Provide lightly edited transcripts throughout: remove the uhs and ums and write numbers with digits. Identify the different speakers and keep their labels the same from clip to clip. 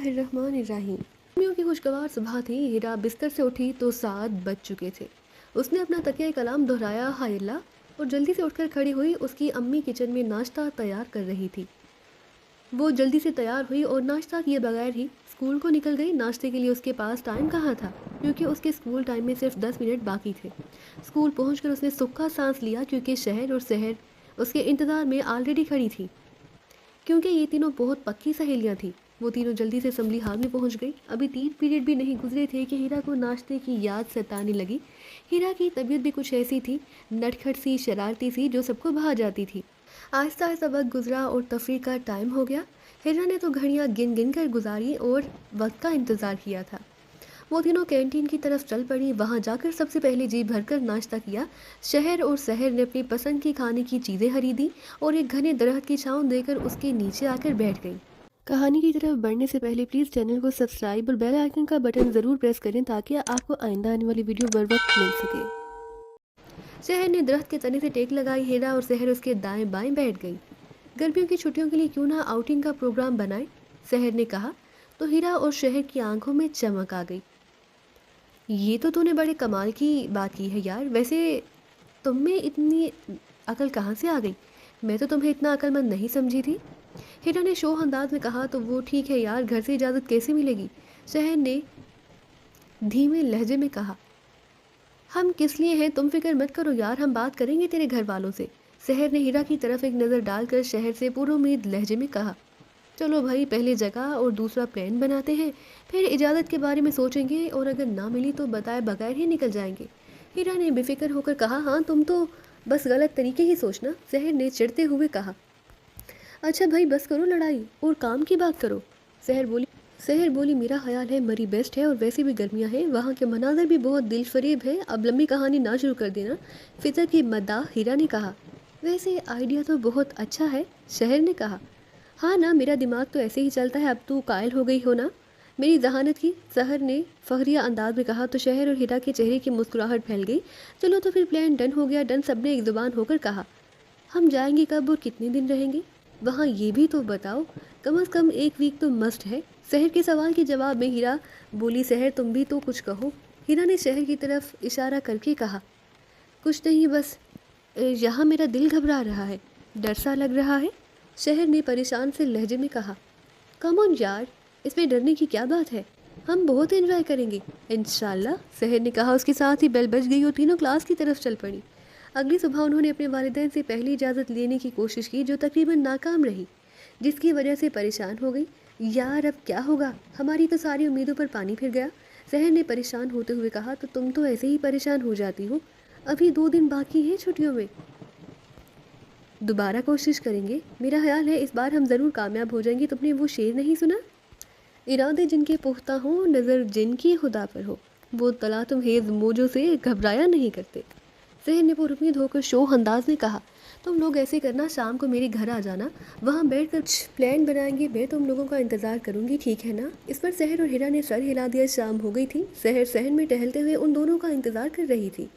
Speaker 1: बिस्मिल्लाहिर्रहमानिर्रहीम। गर्मियों की खुशगवार सुबह थी। हीरा बिस्तर से उठी तो 7 बज चुके थे। उसने अपना तकिया कलाम दोहराया, हाय अल्लाह, और जल्दी से उठकर खड़ी हुई। उसकी अम्मी किचन में नाश्ता तैयार कर रही थी। वो जल्दी से तैयार हुई और नाश्ता किए बगैर ही स्कूल को निकल गई। नाश्ते के लिए उसके पास टाइम कहाँ था, क्योंकि उसके स्कूल टाइम में सिर्फ 10 मिनट बाकी थे। स्कूल पहुंचकर उसने सूखा सांस लिया, क्योंकि शहर और शहर उसके इंतज़ार में ऑलरेडी खड़ी थी। क्योंकि ये तीनों बहुत पक्की सहेलियां थीं, वो तीनों जल्दी से असेंबली हॉल में पहुंच गई। अभी 3 पीरियड भी नहीं गुजरे थे कि हीरा को नाश्ते की याद सताने लगी। हीरा की तबीयत भी कुछ ऐसी थी, नटखट सी, शरारती सी, जो सबको भा जाती थी। आहिस्ता आहिस्ता वक्त गुजरा और तफरीह का टाइम हो गया। हीरा ने तो घड़ियां गिन गिन कर गुजारी और वक्त का इंतज़ार किया था। वो तीनों कैंटीन की तरफ चल पड़ी। वहां जाकर सबसे पहले जी भरकर नाश्ता किया। शहर और शहर ने अपनी पसंद की खाने की चीज़ें खरीदी और एक घने दरख्त की छांव देकर उसके नीचे आकर बैठ गई। कहानी की तरफ बढ़ने से पहले प्लीज़ चैनल को सब्सक्राइब और बेल आइकन का बटन ज़रूर प्रेस करें, ताकि आपको आइंदा आने वाली वीडियो बर वक्त मिल सके। शहर ने दरख्त के तने से टेक लगाई। हीरा और शहर उसके दाएं बाएं बैठ गई। गर्मियों की छुट्टियों के लिए क्यों ना आउटिंग का प्रोग्राम बनाए, शहर ने कहा। तो हीरा और शहर की आंखों में चमक आ गई। ये तो तूने बड़े कमाल की बात की है यार। वैसे तुम में इतनी अकल कहाँ से आ गई? मैं तो तुम्हें इतना अक्लमंद नहीं समझी थी। हीरा ने शोह अंदाज में कहा। तो वो ठीक है यार, घर से इजाज़त कैसे मिलेगी? शहर ने धीमे लहजे में कहा। हम किस लिए हैं, तुम फिक्र मत करो यार, हम बात करेंगे तेरे घर वालों से। शहर ने हीरा की तरफ एक नज़र डालकर शहर से पुरुउम्मीद लहजे में कहा। चलो भाई, पहले जगह और दूसरा प्लान बनाते हैं, फिर इजाज़त के बारे में सोचेंगे, और अगर ना मिली तो बताए बगैर ही निकल जाएंगे। हीरा ने बेफिक्र होकर कहा। हाँ, तुम तो बस गलत तरीके ही सोचना, शहर ने चिढ़ते हुए कहा। अच्छा भाई, बस करो लड़ाई और काम की बात करो, शहर बोली मेरा ख्याल है मरी बेस्ट है, और वैसे भी गर्मियाँ हैं, वहाँ के मनाजर भी बहुत दिलफरेब है। अब लंबी कहानी ना शुरू कर देना, फितर की मद्दाह हीरा ने कहा। वैसे आइडिया तो बहुत अच्छा है, शहर ने कहा। हाँ ना, मेरा दिमाग तो ऐसे ही चलता है, अब तू कायल हो गई हो ना मेरी जहानत की, शहर ने फखरिया अंदाज में कहा। तो शहर और हीरा के चेहरे की मुस्कुराहट फैल गई। चलो तो फिर प्लान डन हो गया। डन, सबने एक जुबान होकर कहा। हम जाएंगे कब और कितने दिन रहेंगे वहाँ, ये भी तो बताओ। कम से कम 1 वीक तो मस्ट है। शहर के सवाल के जवाब में हीरा बोली, शहर तुम भी तो कुछ कहो। हीरा ने शहर की तरफ इशारा करके कहा। कुछ नहीं, बस यहाँ मेरा दिल घबरा रहा है, डर सा लग रहा है, शहर ने परेशान से लहजे में कहा। कम ऑन यार, इसमें डरने की क्या बात है, हम बहुत एंजॉय करेंगे इंशाल्लाह, शहर ने कहा। उसके साथ ही बेल बज गई और तीनों क्लास की तरफ चल पड़ी। अगली सुबह उन्होंने अपने वालिदैन से पहली इजाज़त लेने की कोशिश की, जो तकरीबन नाकाम रही, जिसकी वजह से परेशान हो गई। यार अब क्या होगा, हमारी तो सारी उम्मीदों पर पानी फिर गया, शहर ने परेशान होते हुए कहा। तो तुम तो ऐसे ही परेशान हो जाती हो, अभी 2 दिन बाकी हैं छुट्टियों में, दोबारा कोशिश करेंगे, मेरा ख्याल है इस बार हम ज़रूर कामयाब हो जाएंगे। तुमने वो शेर नहीं सुना, इरादे जिनके पुख्ता हों, नज़र जिनकी खुदा पर हो, वो तला तुम हेज़ मौजों से घबराया नहीं करते, शहर ने पुरुम्मीद होकर शोह अंदाज में कहा। तुम लोग ऐसे करना, शाम को मेरे घर आ जाना, वहाँ बैठ कर कुछ प्लान बनाएंगे, मैं तुम लोगों का इंतज़ार करूँगी, ठीक है ना? इस पर शहर और हीरा ने सर हिला दिया। शाम हो गई थी। शहर सहन में टहलते हुए उन दोनों का इंतज़ार कर रही थी।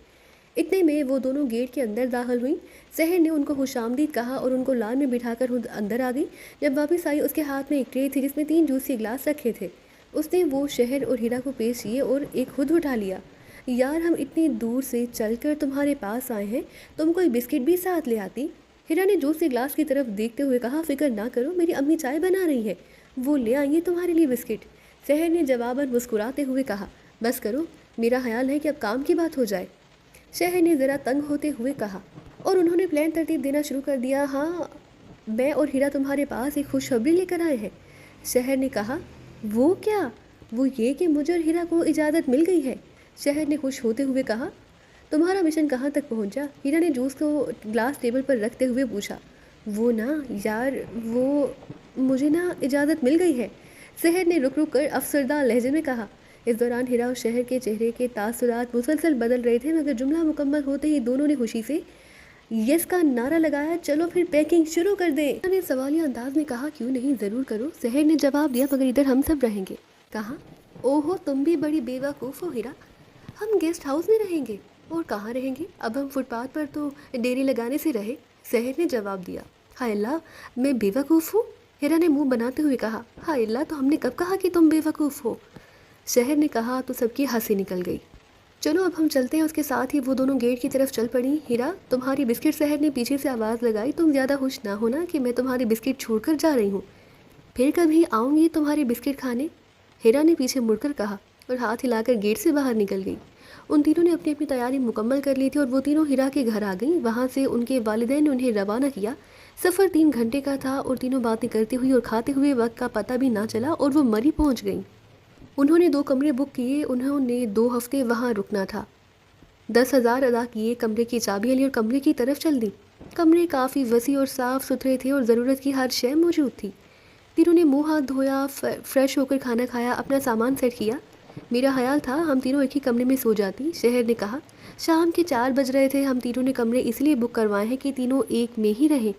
Speaker 1: इतने में वो दोनों गेट के अंदर दाखिल हुई। शहर ने उनको खुशामदीद कहा और उनको लान में बिठाकर खुद अंदर आ गई। जब वापस आई, उसके हाथ में एक ट्रे थी जिसमें 3 जूस के गिलास रखे थे। उसने वो शहर और हीरा को पेश किए और एक खुद उठा लिया। यार, हम इतनी दूर से चलकर तुम्हारे पास आए हैं, तुम कोई बिस्किट भी साथ ले आती, हीरा ने जूस के गिलास की तरफ देखते हुए कहा। फिक्र ना करो, मेरी अम्मी चाय बना रही है, वो ले आएंगे तुम्हारे लिए बिस्किट, शहर ने जवाबन मुस्कुराते हुए कहा। बस करो, मेरा ख्याल है कि अब काम की बात हो जाए, शहर ने ज़रा तंग होते हुए कहा। और उन्होंने प्लान तरतीब देना शुरू कर दिया। हाँ, मैं और हीरा तुम्हारे पास एक खुशखबरी लेकर आए हैं, शहर ने कहा। वो क्या? वो ये कि मुझे और हीरा को इजाज़त मिल गई है, शहर ने खुश होते हुए कहा। तुम्हारा मिशन कहाँ तक पहुँचा? हीरा ने जूस को ग्लास टेबल पर रखते हुए पूछा। वो ना यार, वो मुझे ना इजाज़त मिल गई है, शहर ने रुक रुक कर अफसरदा लहजे में कहा। इस दौरान हीरा और शहर के चेहरे के तासुरात मुसलसल बदल रहे थे, मगर जुमला मुकम्मल होते ही दोनों ने खुशी से यस का नारा लगाया। चलो फिर पैकिंग शुरू कर दें, उन्होंने सवालिया अंदाज में कहा। क्यों नहीं, ज़रूर करो, शहर ने जवाब दिया, मगर इधर हम सब रहेंगे। कहा, ओहो तुम भी बड़ी बेवकूफ़ हो हीरा, हम गेस्ट हाउस में रहेंगे। और कहाँ रहेंगे? अब हम फुटपाथ पर तो डेरी लगाने से रहे, शहर ने जवाब दिया। हाय अल्लाह, मैं बेवकूफ़ हूँ, हीरा ने मुंह बनाते हुए कहा, हाय अल्लाह, तो हमने कब कहा कि तुम बेवकूफ़ हो। शहर ने कहा तो सबकी हंसी निकल गई। चलो अब हम चलते हैं। उसके साथ ही वो दोनों गेट की तरफ चल पड़ी। हीरा, तुम्हारी बिस्किट। शहर ने पीछे से आवाज़ लगाई, तुम ज़्यादा खुश ना होना कि मैं तुम्हारी बिस्किट छोड़कर जा रही हूँ। फिर कभी आऊँगी तुम्हारी बिस्किट खाने, हीरा ने पीछे मुड़कर कहा और हाथ हिलाकर गेट से बाहर निकल गई। उन तीनों ने अपनी अपनी तैयारी मुकम्मल कर ली थी और वो तीनों हीरा के घर आ गईं। वहाँ से उनके वालिदैन ने उन्हें रवाना किया। सफ़र 3 घंटे का था और तीनों बातें करते हुए और खाते हुए वक्त का पता भी ना चला और वो मरी पहुँच गईं। उन्होंने 2 कमरे बुक किए। उन्होंने 2 हफ्ते वहाँ रुकना था। 10,000 अदा किए, कमरे की चाबियाँ ली और कमरे की तरफ चल दी। कमरे काफ़ी वसी और साफ़ सुथरे थे और ज़रूरत की हर शय मौजूद थी। तीनों ने मुंह हाथ धोया, फ्रेश होकर खाना खाया, अपना सामान सेट किया। मेरा ख्याल था हम तीनों एक ही कमरे में सो जाती, शहर ने कहा। शाम के 4 बज रहे थे। हम तीनों ने कमरे इसलिए बुक करवाए हैं कि तीनों एक में ही रहें।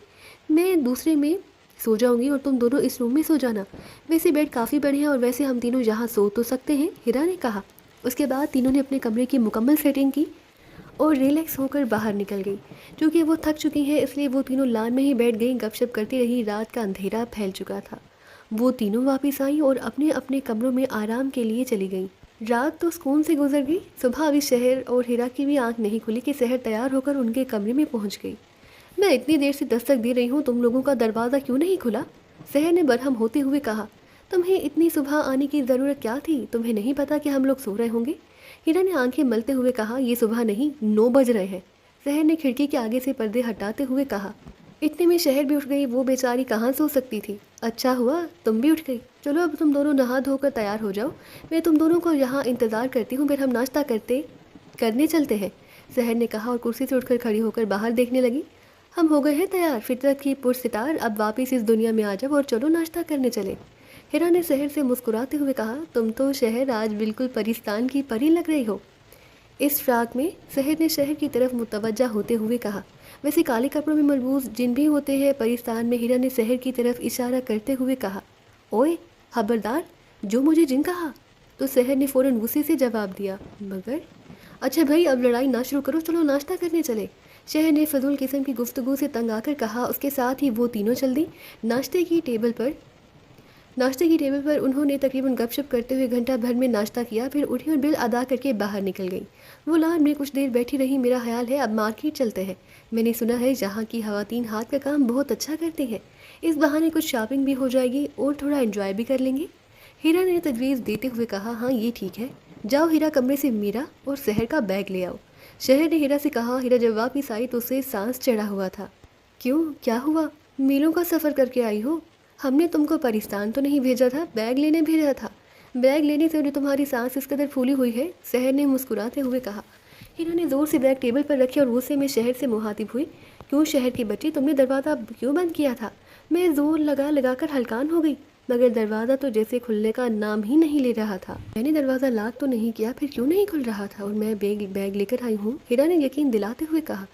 Speaker 1: मैं दूसरे में सो जाऊंगी और तुम दोनों इस रूम में सो जाना। वैसे बेड काफ़ी बड़े हैं और वैसे हम तीनों यहाँ सो तो सकते हैं, हीरा ने कहा। उसके बाद तीनों ने अपने कमरे की मुकम्मल सेटिंग की और रिलैक्स होकर बाहर निकल गई। क्योंकि वो थक चुकी हैं इसलिए वो तीनों लान में ही बैठ गईं, गपशप करती रही। रात का अंधेरा फैल चुका था। वो तीनों वापस आईं और अपने अपने कमरों में आराम के लिए चली गईं। रात तो सुकून से गुजर गई। सुबह अभी शहर और हीरा की भी आंख नहीं खुली कि शहर तैयार होकर उनके कमरे में पहुंच गई। मैं इतनी देर से दस्तक दे रही हूँ, तुम लोगों का दरवाज़ा क्यों नहीं खुला, शहर ने बरहम होते हुए कहा। तुम्हें इतनी सुबह आने की ज़रूरत क्या थी, तुम्हें नहीं पता कि हम लोग सो रहे होंगे, हीरा ने आंखें मलते हुए कहा। ये सुबह नहीं, 9 बज रहे हैं, शहर ने खिड़की के आगे से पर्दे हटाते हुए कहा। इतने में शहर भी उठ गई। वो बेचारी कहाँ सो सकती थी। अच्छा हुआ तुम भी उठ गई। चलो अब तुम दोनों नहा धोकर तैयार हो जाओ, मैं तुम दोनों को यहाँ इंतज़ार करती हूँ, फिर हम नाश्ता करने चलते हैं, शहर ने कहा और कुर्सी से उठकर खड़ी होकर बाहर देखने लगी। हम हो गए हैं तैयार, फितरत की पुरसितार, अब वापस इस दुनिया में आ जाओ और चलो नाश्ता करने चले, हीरा ने शहर से मुस्कुराते हुए कहा। तुम तो शहर आज बिल्कुल परिस्तान की परी लग रही हो इस फ्राक में, शहर ने शहर की तरफ मुतवज्जा होते हुए कहा। वैसे काले कपड़ों में मलबूस जिन भी होते हैं परिस्तान में, हीरा ने शहर की तरफ इशारा करते हुए कहा। ओए खबरदार, जो मुझे जिन कहा, तो शहर ने फ़ौरन गुस्से से जवाब दिया। मगर अच्छा भाई, अब लड़ाई ना शुरू करो, चलो नाश्ता करने चले, शहर ने फजूल किस्म की गुफ्तगू से तंग आकर कहा। उसके साथ ही वो तीनों चल दी। नाश्ते की टेबल पर उन्होंने तकरीबन गपशप करते हुए घंटा भर में नाश्ता किया, फिर उठी और बिल अदा करके बाहर निकल गई। वो लान में कुछ देर बैठी रही। मेरा ख्याल है अब मार्केट चलते हैं, मैंने सुना है यहाँ की खवातीन हाथ का काम बहुत अच्छा करती हैं, इस बहाने कुछ शॉपिंग भी हो जाएगी और थोड़ा एंजॉय भी कर लेंगे, हीरा ने तजवीज़ देते हुए कहा। हाँ ये ठीक है, जाओ हीरा कमरे से मीरा और शहर का बैग ले आओ, शहर ने हीरा से कहा। हीरा जब वापिस आई तो उसे सांस चढ़ा हुआ था। क्यों, क्या हुआ, मीलों का सफ़र करके आई हो, हमने तुमको पाकिस्तान तो नहीं भेजा था, बैग लेने भेजा था, बैग लेने से उन्हें तुम्हारी सांस इस कदर फूली हुई है, शहर ने मुस्कुराते हुए कहा। हीरा ने ज़ोर से बैग टेबल पर रखी और गुस्से में शहर से मुहातिब हुई। क्यों शहर की बच्ची, तुमने दरवाज़ा क्यों बंद किया था, मैं ज़ोर लगा कर हलकान हो गई, मगर दरवाज़ा तो जैसे खुलने का नाम ही नहीं ले रहा था, मैंने दरवाज़ा लॉक तो नहीं किया, फिर क्यों नहीं खुल रहा था, और मैं बैग लेकर आई हूँ, हीरा ने यकीन दिलाते हुए कहा।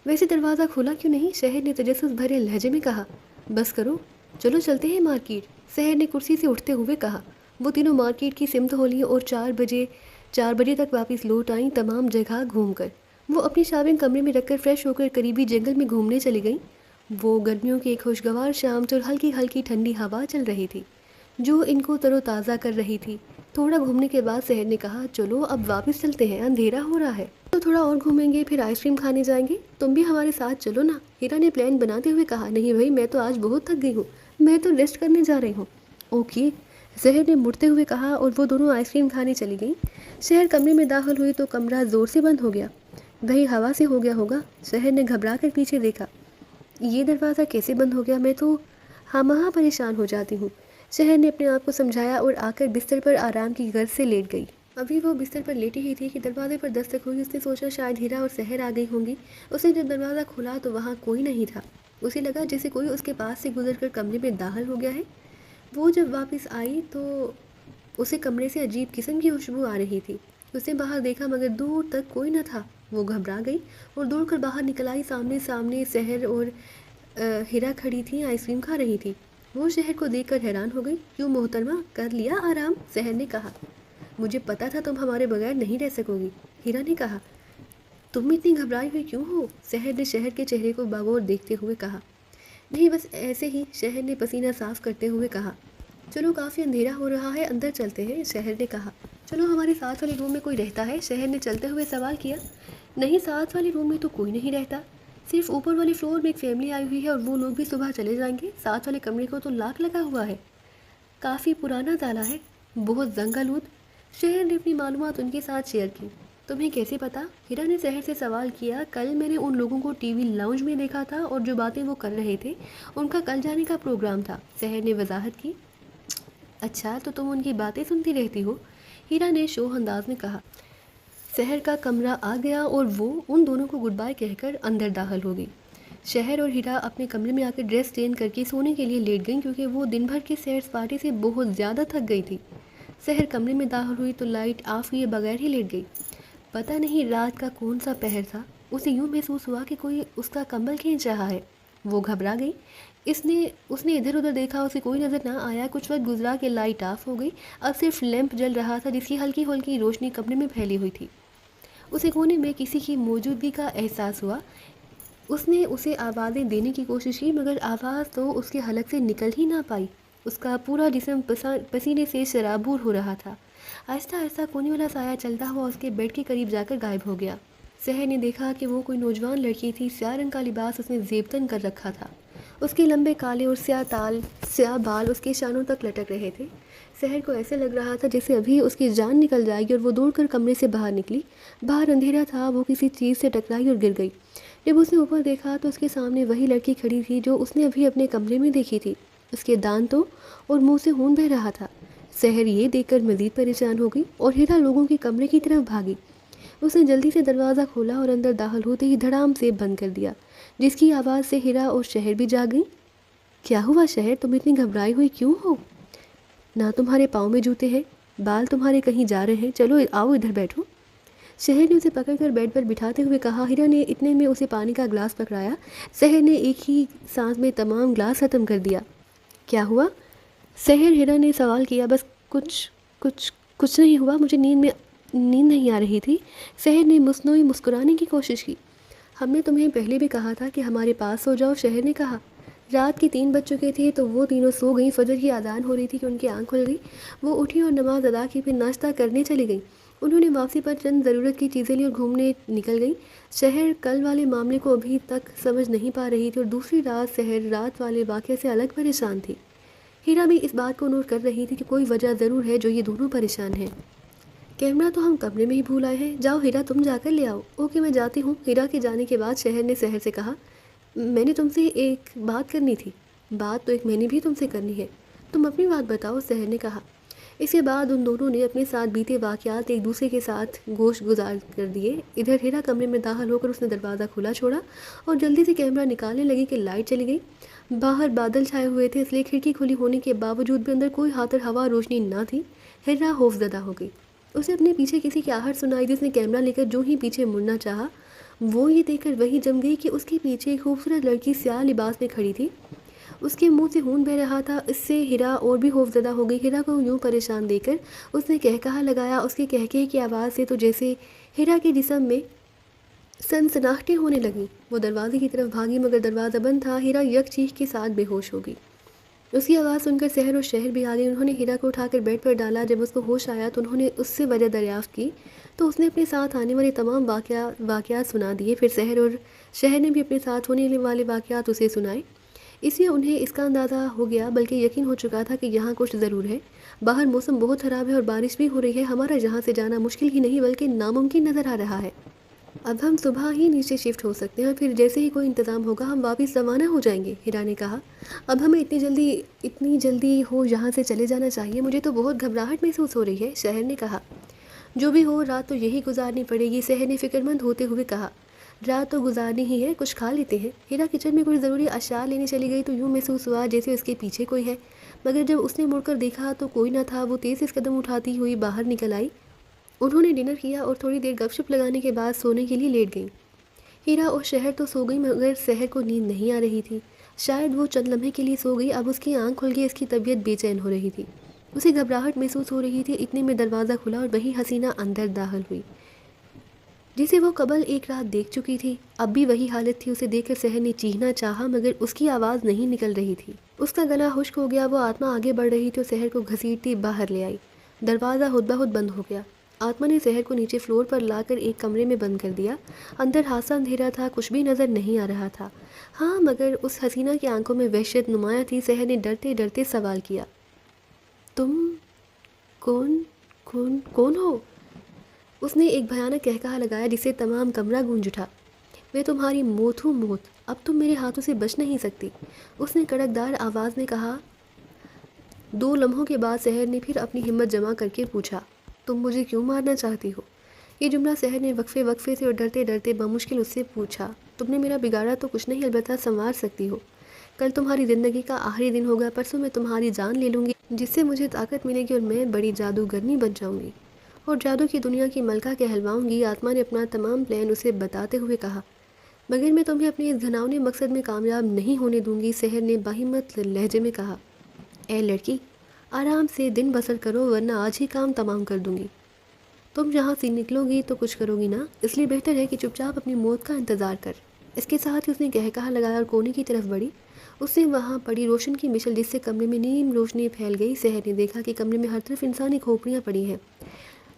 Speaker 1: वैसे दरवाज़ा खुला क्यों नहीं, शहर ने तजस्सुस भरे लहजे में कहा। बस करो, चलो चलते हैं मार्केट, शहर ने कुर्सी से उठते हुए कहा। वो तीनों मार्केट की सिमत हो ली और 4 बजे तक वापस लौट आईं, तमाम जगह घूमकर। वो अपनी शॉपिंग कमरे में रखकर फ्रेश होकर करीबी जंगल में घूमने चली गईं। वो गर्मियों की एक खुशगवार शाम और हल्की हल्की ठंडी हवा चल रही थी जो इनको तरोताज़ा कर रही थी। थोड़ा घूमने के बाद शहर ने कहा, चलो अब वापस चलते हैं, अंधेरा हो रहा है, तो थोड़ा और घूमेंगे, फिर आइसक्रीम खाने जाएंगे, तुम भी हमारे साथ चलो ना, हीरा ने प्लान बनाते हुए कहा। नहीं भाई, मैं तो आज बहुत थक गई हूँ, मैं तो रेस्ट करने जा रही हूँ। ओके, शहर ने मुड़ते हुए कहा और वो दोनों आइसक्रीम खाने चली गईं। शहर कमरे में दाखिल हुई तो कमरा ज़ोर से बंद हो गया। भाई हवा से हो गया होगा, शहर ने घबरा कर पीछे देखा। ये दरवाज़ा कैसे बंद हो गया, मैं तो हाँ परेशान हो जाती हूँ, शहर ने अपने आप को समझाया और आकर बिस्तर पर आराम की गर्ज से लेट गई। अभी वो बिस्तर पर लेटी ही थी कि दरवाजे पर दस्तक हुई। उसने सोचा शायद हीरा और शहर आ गई होंगी। उसने जब दरवाज़ा खोला तो वहाँ कोई नहीं था। उसे लगा जैसे कोई उसके पास से गुजरकर कमरे में दाखिल हो गया है। वो जब वापस आई तो उसे कमरे से अजीब किस्म की खुशबू आ रही थी। उसने बाहर देखा मगर दूर तक कोई न था। वो घबरा गई और दौड़कर बाहर निकल आई। सामने शहर और हीरा खड़ी थी, आइसक्रीम खा रही थी। वो शहर को देखकर हैरान हो गई। क्यों मोहतरमा, कर लिया आराम, शहर ने कहा। मुझे पता था तुम हमारे बगैर नहीं रह सकोगी, हीरा ने कहा। तुम इतनी घबराई हुई क्यों हो, शहर ने शहर के चेहरे को बागौर देखते हुए कहा। نہیں, بس ایسے ہی، شہر نے پسینہ صاف کرتے ہوئے کہا۔ چلو کافی اندھیرا ہو رہا ہے، اندر چلتے ہیں، شہر نے کہا۔ چلو ہمارے ساتھ والے روم میں کوئی رہتا ہے؟ شہر نے چلتے ہوئے سوال کیا۔ نہیں، ساتھ والے روم میں تو کوئی نہیں رہتا، صرف اوپر والے فلور میں ایک فیملی آئی ہوئی ہے اور وہ لوگ بھی صبح چلے جائیں گے۔ ساتھ والے کمرے کو تو لاک لگا ہوا ہے، کافی پرانا تالا ہے، بہت زنگ آلود۔ شہر نے اپنی معلومات ان کے ساتھ شیئر کی۔ تمہیں کیسے پتا؟ ہیرا نے شہر سے سوال کیا۔ کل میں نے ان لوگوں کو ٹی وی لاؤنج میں دیکھا تھا اور جو باتیں وہ کر رہے تھے ان کا کل جانے کا پروگرام تھا، شہر نے وضاحت کی۔ اچھا، تو تم ان کی باتیں سنتی رہتی ہو؟ ہیرا نے شوخ انداز میں کہا۔ شہر کا کمرہ آ گیا اور وہ ان دونوں کو گڈ بائی کہہ کر اندر داخل ہو گئی۔ شہر اور ہیرا اپنے کمرے میں آ کر ڈریس چینج کر کے سونے کے لیے لیٹ گئیں کیونکہ وہ دن بھر کی سیر سپاٹے سے بہت زیادہ تھک گئی تھی۔ شہر کمرے میں داخل ہوئی تو لائٹ آف کیے بغیر ہی لیٹ گئی۔ پتہ نہیں رات کا کون سا پہر تھا، اسے یوں محسوس ہوا کہ کوئی اس کا کمبل کھینچ رہا ہے۔ وہ گھبرا گئی۔ اس نے ادھر ادھر دیکھا، اسے کوئی نظر نہ آیا۔ کچھ وقت گزرا کہ لائٹ آف ہو گئی، اب صرف لیمپ جل رہا تھا جس کی ہلکی ہلکی روشنی کمرے میں پھیلی ہوئی تھی۔ اسے کونے میں کسی کی موجودگی کا احساس ہوا۔ اس نے اسے آوازیں دینے کی کوشش کی مگر آواز تو اس کے حلق سے نکل ہی نہ پائی۔ اس کا پورا جسم پسینے سے شرابور ہو رہا تھا۔ آہستہ آہستہ کونے والا سایہ چلتا ہوا اس کے بیڈ کے قریب جا کر غائب ہو گیا۔ شہر نے دیکھا کہ وہ کوئی نوجوان لڑکی تھی، سیاہ رنگ کا لباس اس نے زیبتن کر رکھا تھا، اس کے لمبے کالے اور سیاہ بال اس کے شانوں تک لٹک رہے تھے۔ شہر کو ایسے لگ رہا تھا جیسے ابھی اس کی جان نکل جائے گی اور وہ دوڑ کر کمرے سے باہر نکلی۔ باہر اندھیرا تھا، وہ کسی چیز سے ٹکرائی اور گر گئی۔ جب اس نے اوپر دیکھا تو اس کے سامنے وہی لڑکی کھڑی تھی جو اس نے ابھی اپنے کمرے میں دیکھی تھی۔ اس کے دانتوں اور منہ سے خون بہہ رہا تھا۔ شہر یہ دیکھ کر مزید پریشان ہو گئی اور ہیرا لوگوں کے کمرے کی طرف بھاگی۔ اس نے جلدی سے دروازہ کھولا اور اندر داخل ہوتے ہی دھڑام سے بند کر دیا، جس کی آواز سے ہیرا اور شہر بھی جاگ گئیں۔ کیا ہوا شہر، تم اتنی گھبرائی ہوئی کیوں ہو؟ نہ تمہارے پاؤں میں جوتے ہیں، بال تمہارے کہیں جا رہے ہیں، چلو آؤ ادھر بیٹھو، شہر نے اسے پکڑ کر بیڈ پر بٹھاتے ہوئے کہا۔ ہیرا نے اتنے میں اسے پانی کا گلاس پکڑایا۔ شہر نے ایک ہی سانس میں تمام گلاس ختم کر دیا۔ کیا ہوا؟ شہر ہیرا نے سوال کیا۔ بس کچھ نہیں ہوا، مجھے نیند نہیں آ رہی تھی، شہر نے مصنوعی مسکرانے کی کوشش کی۔ ہم نے تمہیں پہلے بھی کہا تھا کہ ہمارے پاس سو جاؤ، شہر نے کہا۔ رات کے 3 بج چکے تھے تو وہ تینوں سو گئیں۔ فجر کی اذان ہو رہی تھی کہ ان کی آنکھ کھل گئی۔ وہ اٹھی اور نماز ادا کی، پھر ناشتہ کرنے چلی گئیں۔ انہوں نے واپسی پر چند ضرورت کی چیزیں لی اور گھومنے نکل گئیں۔ شہر کل والے معاملے کو ابھی تک سمجھ نہیں پا رہی تھی اور دوسری رات شہر رات والے واقعے سے الگ پریشان تھی۔ ہیرا بھی اس بات کو نوٹ کر رہی تھی کہ کوئی وجہ ضرور ہے جو یہ دونوں پریشان ہیں۔ کیمرہ تو ہم کمرے میں ہی بھول آئے ہیں، جاؤ ہیرا تم جا کر لے آؤ۔ اوکے میں جاتی ہوں، ہیرا کے جانے کے بعد شہر نے شہر سے کہا۔ میں نے تم سے ایک بات کرنی تھی۔ بات تو ایک میں نے بھی تم سے کرنی ہے، تم اپنی بات بتاؤ، شہر نے کہا۔ اس کے بعد ان دونوں نے اپنے ساتھ بیتے واقعات ایک دوسرے کے ساتھ گوشت گزار کر دیے۔ ادھر ہیرا کمرے میں داخل ہو کر اس نے دروازہ کھلا چھوڑا اور جلدی سے کیمرہ نکالنے لگی کہ لائٹ چلی گئی۔ باہر بادل چھائے ہوئے تھے، اس لیے کھڑکی کھلی ہونے کے باوجود بھی اندر کوئی ہاتھ ہوا روشنی نہ تھی۔ ہیرا خوف زدہ ہو گئی۔ اسے اپنے پیچھے کسی کی آہٹ سنائی، جس نے کیمرہ لے کر جو ہی پیچھے مڑنا چاہا وہ یہ دیکھ کر وہی جم گئی کہ اس کے پیچھے ایک خوبصورت لڑکی سیاہ لباس میں کھڑی تھی۔ اس کے منہ سے خون بہہ رہا تھا۔ اس سے ہیرا اور بھی خوف زدہ ہو گئی۔ ہیرا کو یوں پریشان دیکھ کر اس نے کہکہا لگایا۔ اس کے کہکہے کی آواز سے تو جیسے ہیرا کے جسم میں سنسناہٹیں ہونے لگیں۔ وہ دروازے کی طرف بھاگی مگر دروازہ بند تھا۔ ہیرا یک چیخ کے ساتھ بے ہوش ہو گئی۔ اس کی آواز سن کر شہر اور شہر بھی آ گئے۔ انہوں نے ہیرا کو اٹھا کر بیڈ پر ڈالا۔ جب اس کو ہوش آیا تو انہوں نے اس سے وجہ دریافت کی تو اس نے اپنے ساتھ آنے والے تمام واقعات سنا دیے۔ پھر شہر نے بھی اپنے ساتھ ہونے والے واقعات اسے سنائے۔ اس لیے انہیں اس کا اندازہ ہو گیا بلکہ یقین ہو چکا تھا کہ یہاں کچھ ضرور ہے۔ باہر موسم بہت خراب ہے اور بارش بھی ہو رہی ہے، ہمارا یہاں سے جانا مشکل ہی نہیں بلکہ ناممکن نظر آ رہا ہے۔ اب ہم صبح ہی نیچے شفٹ ہو سکتے ہیں اور پھر جیسے ہی کوئی انتظام ہوگا ہم واپس روانہ ہو جائیں گے، ہیرا نے کہا۔ اب ہمیں اتنی جلدی ہو یہاں سے چلے جانا چاہیے، مجھے تو بہت گھبراہٹ محسوس ہو رہی ہے، شہر نے کہا۔ جو بھی ہو رات تو یہی گزارنی پڑے گی، شہر نے فکر مند ہوتے ہوئے کہا۔ رات تو گزارنی ہی ہے، کچھ کھا لیتے ہیں۔ ہیرا کچن میں کچھ ضروری اشیاء لینے چلی گئی تو یوں محسوس ہوا جیسے اس کے پیچھے کوئی ہے، مگر جب اس نے مڑ کر دیکھا تو کوئی نہ تھا۔ وہ تیز قدم اٹھاتی ہوئی باہر نکل آئی۔ انہوں نے ڈنر کیا اور تھوڑی دیر گپ شپ لگانے کے بعد سونے کے لیے لیٹ گئیں۔ ہیرا اور شہر تو سو گئی مگر شہر کو نیند نہیں آ رہی تھی۔ شاید وہ چند لمحے کے لیے سو گئی، اب اس کی آنکھ کھل گئی، اس کی طبیعت بے چین ہو رہی تھی، اسے گھبراہٹ محسوس ہو رہی تھی۔ اتنے میں دروازہ کھلا اور وہی حسینہ اندر داخل ہوئی۔ جسے وہ قبل ایک رات دیکھ چکی تھی۔ اب بھی وہی حالت تھی، اسے دیکھ کر سحر نے چیخنا چاہا مگر اس کی آواز نہیں نکل رہی تھی۔ اس کا گلا خشک ہو گیا، وہ آتما آگے بڑھ رہی تھی اور سحر کو گھسیٹتی باہر لے آئی۔ دروازہ خود بخود بند ہو گیا۔ آتما نے سحر کو نیچے فلور پر لا کر ایک کمرے میں بند کر دیا۔ اندر خاصا اندھیرا تھا، کچھ بھی نظر نہیں آ رہا تھا۔ ہاں مگر اس حسینہ کی آنکھوں میں وحشت نمایاں تھی۔ سحر نے ڈرتے ڈرتے سوال کیا، تم کون کون کون ہو؟ اس نے ایک بھیانک قہقہا لگایا جس سے تمام کمرہ گونج اٹھا۔ میں تمہاری موت ہوں موت، اب تم میرے ہاتھوں سے بچ نہیں سکتی، اس نے کڑکدار آواز میں کہا۔ 2 لمحوں کے بعد سحر نے پھر اپنی ہمت جمع کر کے پوچھا، تم مجھے کیوں مارنا چاہتی ہو؟ یہ جملہ سحر نے وقفے وقفے سے اور ڈرتے ڈرتے بمشکل اس سے پوچھا۔ تم نے میرا بگاڑا تو کچھ نہیں، البتہ سنوار سکتی ہو۔ کل تمہاری زندگی کا آخری دن ہوگا، پرسوں میں تمہاری جان لے لوں گی جس سے مجھے طاقت ملے گی اور میں بڑی جادوگرنی بن جاؤں گی اور جادو کی دنیا کی ملکہ کہلواؤں گی۔ آتما نے اپنا تمام پلان اسے بتاتے ہوئے کہا، مگر میں تمہیں اپنے اس گھناؤنے مقصد میں کامیاب نہیں ہونے دوں گی، سحر نے باہمت لہجے میں کہا۔ اے لڑکی، آرام سے دن بسر کرو ورنہ آج ہی کام تمام کر دوں گی۔ تم جہاں سے نکلو گی تو کچھ کرو گی نا، اس لیے بہتر ہے کہ چپ چاپ اپنی موت کا انتظار کر۔ اس کے ساتھ ہی اس نے قہقہا لگایا اور کونے کی طرف بڑھی۔ اس نے وہاں پڑی روشن کی مشل جس سے کمرے میں نیم روشنی پھیل گئی۔ سحر نے دیکھا کہ کمرے میں ہر طرف انسانی کھوپڑیاں پڑی ہیں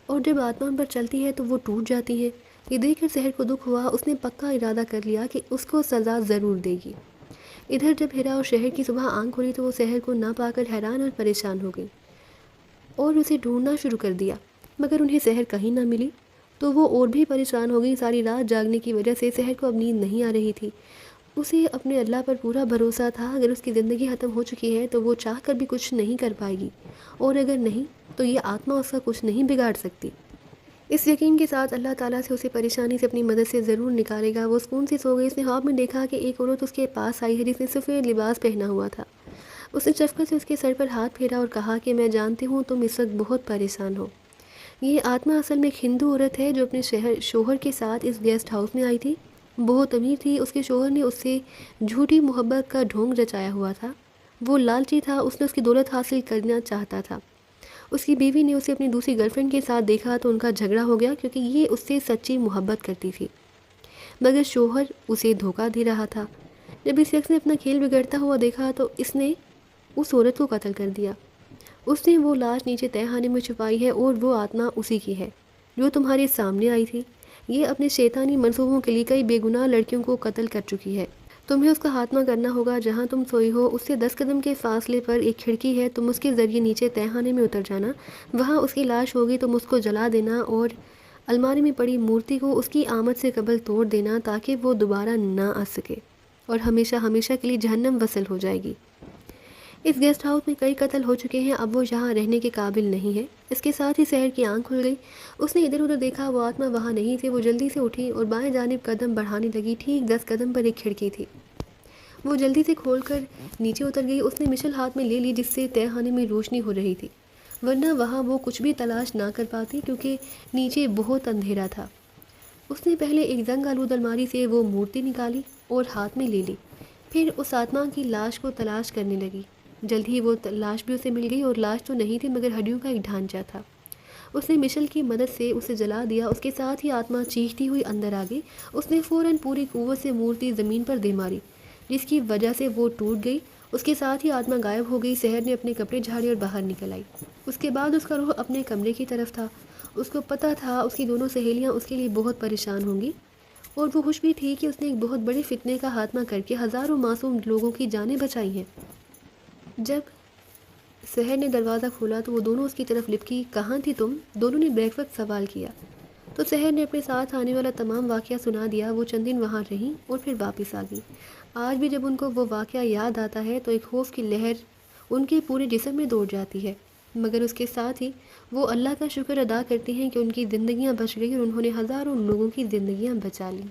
Speaker 1: اور جب آتما ان پر چلتی ہے تو وہ ٹوٹ جاتی ہیں۔ یہ دیکھ کر سحر کو دکھ ہوا۔ اس نے پکا ارادہ کر لیا کہ اس کو سزا ضرور دے گی۔ ادھر جب ہیرا اور شہر کی صبح آنکھ کھلی تو وہ سحر کو نہ پا کر حیران اور پریشان ہو گئی اور اسے ڈھونڈنا شروع کر دیا، مگر انہیں سحر کہیں نہ ملی تو وہ اور بھی پریشان ہو گئی۔ ساری رات جاگنے کی وجہ سے سحر کو اب نیند نہیں آ رہی تھی۔ اسے اپنے اللہ پر پورا بھروسہ تھا، اگر اس کی زندگی ختم ہو چکی ہے تو وہ چاہ کر بھی کچھ نہیں کر پائے گی، اور اگر نہیں تو یہ آتما اس کا کچھ نہیں بگاڑ سکتی۔ اس یقین کے ساتھ اللہ تعالیٰ سے اسے پریشانی سے اپنی مدد سے ضرور نکالے گا۔ وہ سکون سے سو گئی۔ اس نے خواب میں دیکھا کہ ایک عورت اس کے پاس آئی ہے جس نے سفید لباس پہنا ہوا تھا۔ اس نے شفقت سے اس کے سر پر ہاتھ پھیرا اور کہا کہ میں جانتی ہوں تم اس وقت بہت پریشان ہو۔ یہ آتما اصل میں ایک ہندو عورت ہے جو اپنے شوہر کے ساتھ اس گیسٹ ہاؤس میں آئی تھی۔ بہت امیر تھی، اس کے شوہر نے اس سے جھوٹی محبت کا ڈھونگ رچایا ہوا تھا۔ وہ لالچی تھا، اس نے اس کی دولت حاصل کرنا چاہتا تھا۔ اس کی بیوی نے اسے اپنی دوسری گرل فرینڈ کے ساتھ دیکھا تو ان کا جھگڑا ہو گیا کیونکہ یہ اس سے سچی محبت کرتی تھی، مگر شوہر اسے دھوکہ دے رہا تھا۔ جب اس شخص نے اپنا کھیل بگڑتا ہوا دیکھا تو اس نے اس عورت کو قتل کر دیا۔ اس نے وہ لاش نیچے تہہ خانے میں چھپائی ہے اور وہ آتما اسی کی ہے جو تمہارے سامنے آئی تھی۔ یہ اپنے شیطانی منصوبوں کے لیے کئی بے گناہ لڑکیوں کو قتل کر چکی ہے۔ تمہیں اس کا خاتمہ کرنا ہوگا۔ جہاں تم سوئی ہو اس سے 10 قدم کے فاصلے پر ایک کھڑکی ہے، تم اس کے ذریعے نیچے تہہ خانے میں اتر جانا۔ وہاں اس کی لاش ہوگی، تم اس کو جلا دینا اور الماری میں پڑی مورتی کو اس کی آمد سے قبل توڑ دینا تاکہ وہ دوبارہ نہ آ سکے اور ہمیشہ ہمیشہ کے لیے جہنم وصل ہو جائے گی۔ اس گیسٹ ہاؤس میں کئی قتل ہو چکے ہیں، اب وہ یہاں رہنے کے قابل نہیں ہے۔ اس کے ساتھ ہی سحر کی آنکھ کھل گئی۔ اس نے ادھر ادھر دیکھا، وہ آتما وہاں نہیں تھی۔ وہ جلدی سے اٹھی اور بائیں جانب قدم بڑھانے لگی۔ ٹھیک 10 قدم پر ایک کھڑکی تھی، وہ جلدی سے کھول کر نیچے اتر گئی۔ اس نے مشل ہاتھ میں لے لی جس سے تہہ خانے میں روشنی ہو رہی تھی، ورنہ وہاں وہ کچھ بھی تلاش نہ کر پاتی کیونکہ نیچے بہت اندھیرا تھا۔ اس نے پہلے ایک زنگ آلود الماری سے وہ مورتی نکالی اور ہاتھ میں لے لی، پھر اس آتما کی لاش کو تلاش کرنے لگی۔ جلد ہی وہ لاش بھی اسے مل گئی، اور لاش تو نہیں تھی مگر ہڈیوں کا ایک ڈھانچہ تھا۔ اس نے مشل کی مدد سے اسے جلا دیا۔ اس کے ساتھ ہی آتما چیختی ہوئی اندر آ گئی۔ اس نے فوراً پوری قوت سے مورتی زمین پر دے ماری جس کی وجہ سے وہ ٹوٹ گئی۔ اس کے ساتھ ہی آتما غائب ہو گئی۔ سحر نے اپنے کپڑے جھاڑے اور باہر نکل آئی۔ اس کے بعد اس کا رخ اپنے کمرے کی طرف تھا۔ اس کو پتہ تھا اس کی دونوں سہیلیاں اس کے لیے بہت پریشان ہوں گی، اور وہ خوش بھی تھی کہ اس نے ایک بہت بڑے فتنے کا خاتمہ کر کے ہزاروں معصوم لوگوں کی جانیں بچائی ہیں۔ جب سحر نے دروازہ کھولا تو وہ دونوں اس کی طرف لپکی۔ کہاں تھی تم؟ دونوں نے بیک وقت سوال کیا تو سحر نے اپنے ساتھ آنے والا تمام واقعہ سنا دیا۔ وہ چند دن وہاں رہیں اور پھر واپس آ گئی۔ آج بھی جب ان کو وہ واقعہ یاد آتا ہے تو ایک خوف کی لہر ان کے پورے جسم میں دوڑ جاتی ہے، مگر اس کے ساتھ ہی وہ اللہ کا شکر ادا کرتی ہیں کہ ان کی زندگیاں بچ گئی اور انہوں نے ہزاروں لوگوں کی زندگیاں بچا لیں۔